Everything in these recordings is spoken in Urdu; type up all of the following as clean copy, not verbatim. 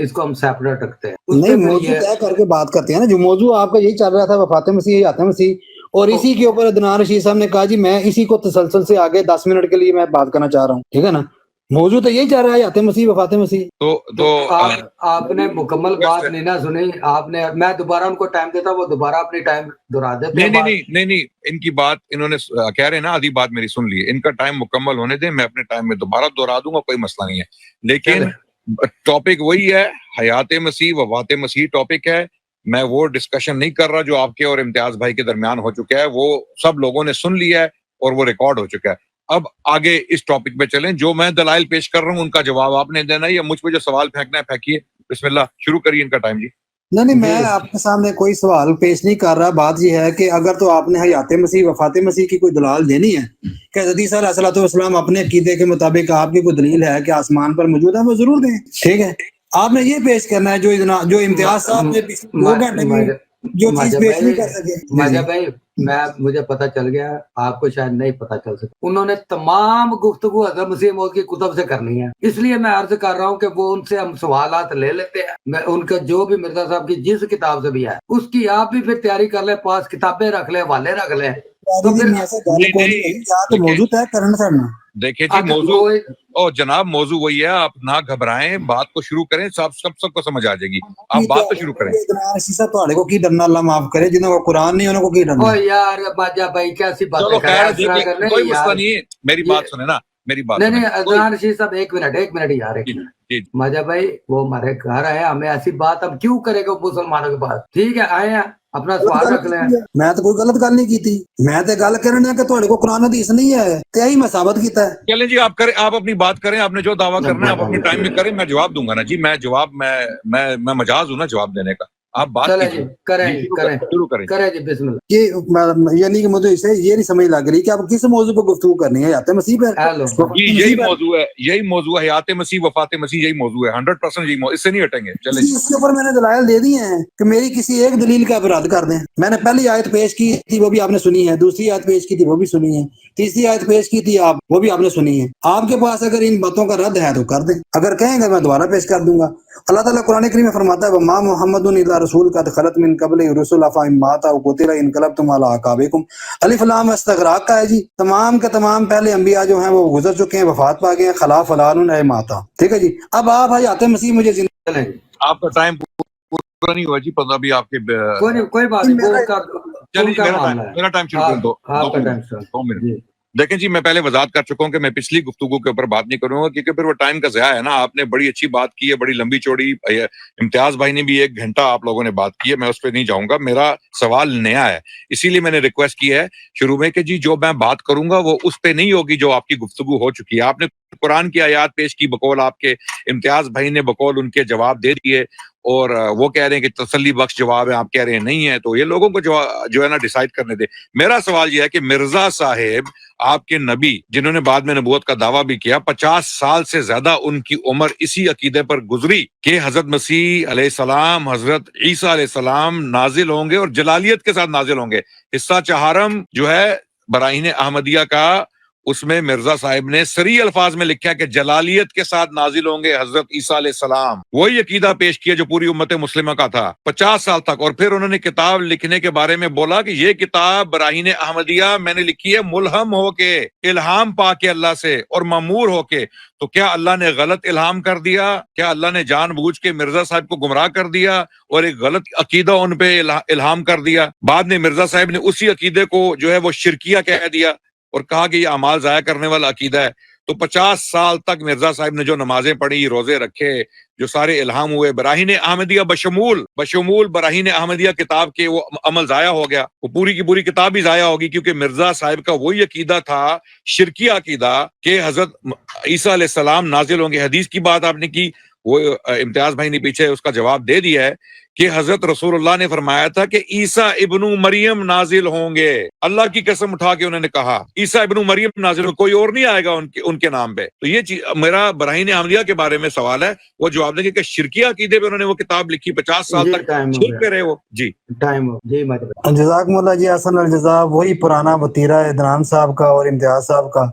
اس کو ہم سیپریٹ رکھتے ہیں. نہیں موضوع طے کر کے بات کرتے ہیں نا. جو موضوع آپ کا یہی چل رہا تھا وفات مسیح حیات مسیح, اور اسی کے اوپر عدنان رشید صاحب نے کہا جی میں اسی کو تسلسل سے آگے 10 منٹ کے لیے میں بات کرنا چاہ رہا ہوں, ٹھیک ہے نا. موضوع تو یہی چل رہا ہے حیات مسیح وفات مسیح. تو آپ نے مکمل بات نہیں نہ سنی. آپ نے, میں دوبارہ ان کو ٹائم دیتا, وہ دوبارہ اپنی ٹائم دہرا دیتے. نہیں ان کی بات انہوں نے کہہ رہے ہیں نا, آدھی بات میری سن لی. ان کا ٹائم مکمل ہونے دیں, میں اپنے ٹائم میں دوبارہ دہرا دوں گا, کوئی مسئلہ نہیں ہے. لیکن ٹاپک وہی ہے, حیات مسیح وفات مسیح ٹاپک ہے. میں وہ ڈسکشن نہیں کر رہا جو آپ کے اور امتیاز بھائی کے درمیان ہو چکا ہے, وہ سب لوگوں نے سن لیا ہے اور وہ ریکارڈ ہو چکا ہے. اب آگے اس ٹاپک پہ چلیں. جو میں دلائل پیش کر رہا ہوں ان کا جواب آپ نے دینا ہے, یا مجھ پہ جو سوال پھینکنا ہے پھینکیے. بسم اللہ, شروع کریے ان کا ٹائم. جی نہیں میں آپ کے سامنے کوئی سوال پیش نہیں کر رہا. بات یہ ہے کہ اگر تو آپ نے حیات مسیح وفات مسیح کی کوئی دلال دینی ہے کہ حدیث علیہ الصلوۃ والسلام اپنے عقیدے کے مطابق آپ کی کوئی دلیل ہے کہ آسمان پر موجود ہے, وہ ضرور دیں, ٹھیک ہے. آپ نے یہ پیش کرنا ہے جو امتیاز صاحب نے 2 گھنٹے میں جو چیز پیش نہیں کر سکے. ماجد بھائی مجھے پتا چل گیا, آپ کو شاید نہیں پتا چل سکتا. انہوں نے تمام گفتگو حضرت مسیح موعود کی کتب سے کرنی ہے, اس لیے میں عرض کر رہا ہوں کہ وہ ان سے ہم سوالات لے لیتے ہیں. میں ان کا جو بھی مرزا صاحب کی جس کتاب سے بھی ہے اس کی آپ بھی پھر تیاری کر لیں, پاس کتابیں رکھ لیں, حوالے رکھ لیں. تو پھر موضوع طے کرنا. دیکھیں جی موضوع جناب موضوع وہی ہے, آپ نہ گھبرائیں, بات کو شروع کریں, سب کو سمجھ آ جائے گی. آپ بات تو شروع کریں. کو کی ڈرنا اللہ معاف کرے, جنہوں کو قرآن نہیں انہوں کو کی ڈرنا. یار باجا بھائی کیسی باتیں کر رہے ہیں, کوئی مسئلہ نہیں ہے, میری بات سنیں نا, میری بات نہیں عدنان رشید صاحب ایک منٹ یار. ماجد بھائی وہ ہمارے گھر آئے, ہمیں ایسی بات ہم کیوں کریں گے مسلمانوں کے پاس, ٹھیک ہے, آئے ہیں اپنا سوال رکھ لیں. میں تو کوئی غلط گل نہیں کی تھی, میں تو گل کرنا کہ تھوڑے کو قرآن حدیث نہیں ہے تے ہی میں ثابت کیتا ہے. چلیں جی آپ کریں, آپ اپنی بات کریں, آپ نے جو دعویٰ کرنا ہے آپ اپنے ٹائم میں کریں, میں جواب دوں گا نا. جی میں جواب میں مجاز ہوں نا جواب دینے کا. آپ بات شروع کریں جی بسم اللہ. یعنی کہ مجھے اسے یہ نہیں سمجھ لگ رہی کہ آپ کس موضوع پہ گفتگو کرنی ہے, حیات مسیح پر. یہی موضوع ہے, حیات مسیح وفات مسیح, یہی موضوع ہے 100% یہی موضوع, اس سے نہیں ہٹیں گے. چلیں اس کے اوپر میں نے دلائل دے دی ہیں کہ میری کسی ایک دلیل کا رد کر دیں. میں نے پہلی آیت پیش کی تھی وہ بھی آپ نے سنی ہے, دوسری آیت پیش کی تھی وہ بھی سنی ہے, تیسری آیت پیش کی تھی آپ وہ بھی آپ نے سنی ہے. آپ کے پاس اگر ان باتوں کا رد ہے تو کر دیں, اگر کہیں گے میں دوبارہ پیش کر دوں گا. اللہ تعالیٰ قرآن کریم میں فرماتا ہے وما محمد الا رسول قد خلت من قبل الرسل افئن مات او قتل انقلبتم علی اعقابکم. الف لام استغراق کا ہے جی. تمام کے تمام پہلے انبیاء جو ہیں وہ گزر چکے ہیں, وفات پا گئے ہیں, خلا فلان اے ماتا, ٹھیک ہے جی. اب آپ حیات مسیح مجھے زندہ لیں. آپ کا ٹائم پورا نہیں ہوا جی, 15 بھی آپ کے کوئی بات نہیں. چلیے میرا ٹائم شروع کر دو. 2 منٹ. دیکھیں جی میں پہلے وضاحت کر چکا ہوں کہ میں پچھلی گفتگو کے اوپر بات نہیں کروں گا, کیونکہ پھر وہ ٹائم کا ضیاع ہے نا. آپ نے بڑی اچھی بات کی ہے, بڑی لمبی چوڑی, امتیاز بھائی نے بھی 1 گھنٹہ آپ لوگوں نے بات کی ہے, میں اس پہ نہیں جاؤں گا. میرا سوال نیا ہے, اسی لیے میں نے ریکویسٹ کی ہے شروع میں کہ جی جو میں بات کروں گا وہ اس پہ نہیں ہوگی جو آپ کی گفتگو ہو چکی ہے. آپ نے قرآن کی آیات پیش کی بقول آپ کے, امتیاز بھائی نے بقول ان کے جواب دے دیے, اور وہ کہہ رہے ہیں کہ تسلی بخش جواب ہے, آپ کہہ رہے ہیں نہیں ہے. تو یہ لوگوں کو جو ہے نا ڈیسائیڈ کرنے دے. میرا سوال یہ ہے کہ مرزا صاحب آپ کے نبی, جنہوں نے بعد میں نبوت کا دعویٰ بھی کیا, 50 سال سے زیادہ ان کی عمر اسی عقیدے پر گزری کہ حضرت مسیح علیہ السلام, حضرت عیسیٰ علیہ السلام نازل ہوں گے اور جلالیت کے ساتھ نازل ہوں گے. حصہ چہارم جو ہے براہین احمدیہ کا, اس میں مرزا صاحب نے صریح الفاظ میں لکھا کہ جلالیت کے ساتھ نازل ہوں گے حضرت عیسیٰ علیہ السلام. وہی عقیدہ پیش کیا جو پوری امت مسلمہ کا تھا 50 سال تک. اور پھر انہوں نے کتاب لکھنے کے بارے میں بولا کہ یہ کتاب براہین احمدیہ میں نے لکھی ہے ملہم ہو کے, الہام پا کے اللہ سے اور مامور ہو کے. تو کیا اللہ نے غلط الہام کر دیا؟ کیا اللہ نے جان بوجھ کے مرزا صاحب کو گمراہ کر دیا اور ایک غلط عقیدہ ان پہ الہام کر دیا؟ بعد میں مرزا صاحب نے اسی عقیدے کو جو ہے وہ شرکیہ کہہ دیا اور کہا کہ یہ اعمال ضائع کرنے والا عقیدہ ہے. تو 50 سال تک مرزا صاحب نے جو نمازیں پڑھی, روزے رکھے, جو سارے الہام ہوئے, براہین احمدیہ بشمول براہین احمدیہ کتاب کے, وہ عمل ضائع ہو گیا. وہ پوری کی پوری کتاب ہی ضائع ہوگی, کیونکہ مرزا صاحب کا وہی عقیدہ تھا, شرکیہ عقیدہ, کہ حضرت عیسیٰ علیہ السلام نازل ہوں گے. حدیث کی بات آپ نے کی, وہ امتیاز بھائی نے پیچھے اس کا جواب دے دیا ہے کہ حضرت رسول اللہ نے فرمایا تھا کہ عیسیٰ ابن مریم نازل ہوں گے. اللہ کی قسم اٹھا کے انہوں نے کہا عیسیٰ ابن مریم نازل ہوں گے, کوئی اور نہیں آئے گا ان کے نام پہ. تو یہ چیز میرا براہین احمدیہ کے بارے میں سوال ہے, وہ جواب دیں گے کہ شرکیہ عقیدے پہ انہوں نے وہ کتاب لکھی, 50 سال تک شرک پہ رہے وہ. جی جزاکم اللہ جی, احسن الجزا. وہی پرانا وتیرہ عدنان صاحب کا اور امتیاز صاحب کا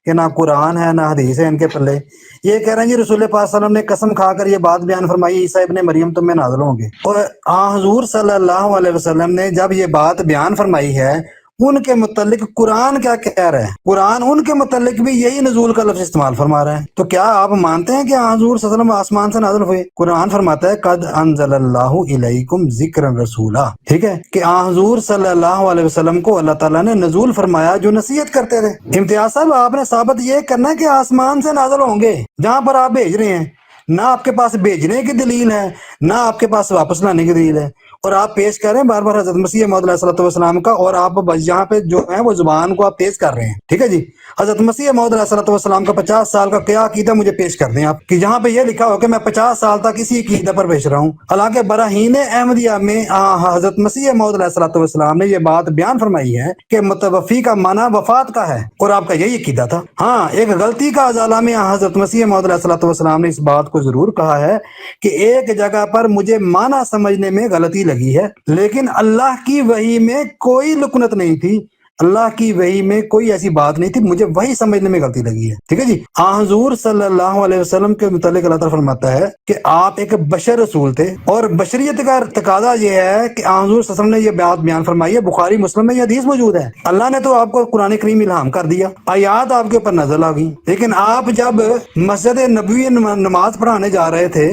کہ نہ قرآن ہے نہ حدیث ہے ان کے پلے. یہ کہہ رہے ہیں جی رسول پاک صلی اللہ علیہ وسلم نے قسم کھا کر یہ بات بیان فرمائی عیسیٰ ابن مریم تم میں نازل ہوں گے. اور حضور صلی اللہ علیہ وسلم نے جب یہ بات بیان فرمائی ہے ان کے متعلق قرآن کیا کہہ رہا ہے؟ قرآن ان کے متعلق بھی یہی نزول کا لفظ استعمال فرما رہا ہے. تو کیا آپ مانتے ہیں کہ حضور صلی اللہ علیہ وسلم آسمان سے نازل ہوئے؟ قرآن فرماتا ہے قد انزل اللہ الیکم ذکرا رسولا. ٹھیک ہے کہ حضور صلی اللہ علیہ وسلم کو اللہ تعالیٰ نے نزول فرمایا جو نصیحت کرتے رہے. امتیاز صاحب آپ نے ثابت یہ کرنا ہے کہ آسمان سے نازل ہوں گے جہاں پر آپ بھیج رہے ہیں. نہ آپ کے پاس بھیجنے کی دلیل ہے نہ آپ کے پاس واپس لانے کی دلیل ہے. اور آپ پیش کر رہے ہیں بار بار حضرت مسیح موعود علیہ الصلوۃ والسلام کا، اور آپ یہاں پہ جو ہے وہ زبان کو آپ تیز کر رہے ہیں. ٹھیک ہے جی، حضرت مسیح موعود علیہ الصلوۃ والسلام کا 50 سال کا کیا عقیدہ مجھے پیش کر دیں آپ، کہ جہاں پہ یہ لکھا ہو کہ میں 50 سال تک اسی عقیدہ پر پیش رہا ہوں. حالانکہ براہین احمدیہ میں حضرت مسیح موعود علیہ الصلوۃ والسلام نے یہ بات بیان فرمائی ہے کہ متوفی کا معنی وفات کا ہے، اور آپ کا یہی عقیدہ تھا. ہاں، ایک غلطی کا ازالہ میں حضرت مسیح موعود علیہ الصلوۃ والسلام نے اس بات کو ضرور کہا ہے کہ ایک جگہ پر مجھے معنی سمجھنے میں غلطی لگی ہے، لیکن اللہ کی وحی میں کوئی لکنت نہیں تھی، اللہ کی وحی میں کوئی ایسی بات نہیں تھی، مجھے وحی سمجھنے میں غلطی لگی ہے. ٹھیک ہے جی. حضور صلی اللہ علیہ وسلم کے متعلق اللہ تعالیٰ فرماتا ہے کہ آپ ایک بشر رسول تھے، اور بشریت کا تقاضا یہ ہے کہ حضور صلی اللہ علیہ وسلم نے یہ بات بیان فرمائی ہے. بخاری مسلم میں یہ حدیث موجود ہے. اللہ نے تو آپ کو قرآن کریم الہام کر دیا، آیات آپ کے اوپر نازل آ گئی، لیکن آپ جب مسجد نبوی نماز پڑھانے جا رہے تھے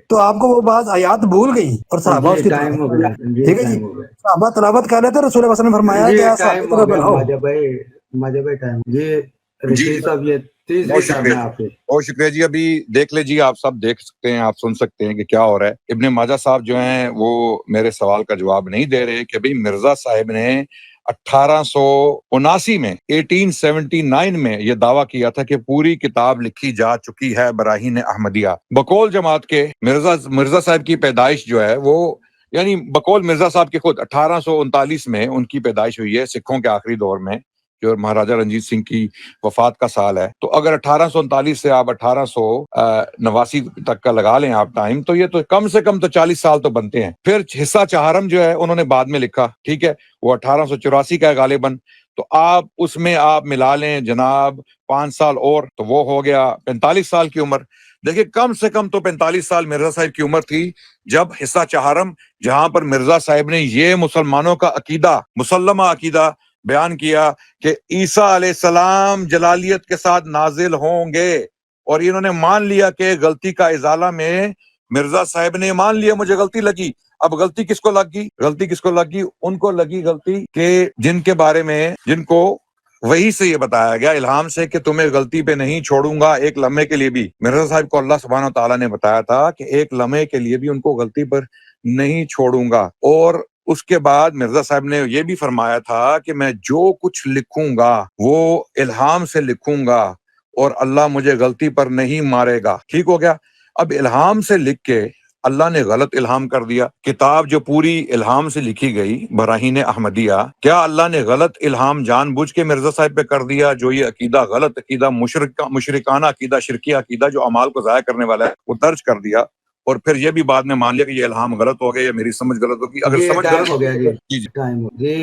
تو آپ کو وہ بعض آیات بھول گئی اور صحابہ اس کی ٹائم ہو گیا. ٹھیک ہے جی، صحابہ تلاوت کر رہے تھے، رسول اللہ صلی اللہ علیہ وسلم نے فرمایا کہ ایسا ٹائم ہو گیا. ماجد بھائی ٹائم یہ رشید صاحب یہ بہت شکریہ بہت شکریہ جی. ابھی دیکھ لے جی، آپ سب دیکھ سکتے ہیں، آپ سن سکتے ہیں کہ کیا ہو رہا ہے. ابن ماجہ صاحب جو ہیں وہ میرے سوال کا جواب نہیں دے رہے کہ بھئی مرزا صاحب نے 1879 میں 1879 میں یہ دعویٰ کیا تھا کہ پوری کتاب لکھی جا چکی ہے براہین احمدیہ. بقول جماعت کے مرزا صاحب کی پیدائش جو ہے وہ، یعنی بقول مرزا صاحب کے خود 1839 میں ان کی پیدائش ہوئی ہے، سکھوں کے آخری دور میں جو مہاراجہ رنجیت سنگھ کی وفات کا سال ہے. تو اگر 1839 سے آپ 1889 تک کا لگا لیں آپ ٹائم، تو یہ تو کم سے کم تو 40 سال تو بنتے ہیں. پھر حصہ چہارم جو ہے انہوں نے بعد میں لکھا، ٹھیک ہے، وہ 1884 کا ہے غالباً. تو آپ اس میں آپ ملا لیں جناب 5 سال اور، تو وہ ہو گیا 45 سال کی عمر. دیکھیں کم سے کم تو 45 سال مرزا صاحب کی عمر تھی جب حصہ چہارم، جہاں پر مرزا صاحب نے یہ مسلمانوں کا عقیدہ، مسلمہ عقیدہ بیان کیا کہ عیسیٰ علیہ السلام جلالیت کے ساتھ نازل ہوں گے، اور انہوں نے مان لیا کہ غلطی کا ازالہ میں مرزا صاحب نے مان لیا مجھے غلطی لگی. اب غلطی کس کو لگ گئی؟ غلطی کس کو لگ گئی؟ ان کو لگی غلطی کہ جن کے بارے میں، جن کو وہی سے یہ بتایا گیا الہام سے کہ تمہیں غلطی پہ نہیں چھوڑوں گا ایک لمحے کے لیے بھی. مرزا صاحب کو اللہ سبحانہ تعالیٰ نے بتایا تھا کہ ایک لمحے کے لیے بھی ان کو غلطی پر نہیں چھوڑوں گا. اور اس کے بعد مرزا صاحب نے یہ بھی فرمایا تھا کہ میں جو کچھ لکھوں گا وہ الہام سے لکھوں گا اور اللہ مجھے غلطی پر نہیں مارے گا. ٹھیک ہو گیا. اب الہام سے لکھ کے اللہ نے غلط الہام کر دیا. کتاب جو پوری الہام سے لکھی گئی براہین احمدیہ، کیا اللہ نے غلط الہام جان بوجھ کے مرزا صاحب پہ کر دیا؟ جو یہ عقیدہ غلط عقیدہ، مشرکانہ عقیدہ، شرکیہ عقیدہ جو اعمال کو ضائع کرنے والا ہے وہ درج کر دیا، اور پھر یہ بھی بعد میں مان لیا کہ یہ الہام غلط ہو گیا یا میری سمجھ غلط ہوگی. اگر سمجھ غلط ہو گیا جی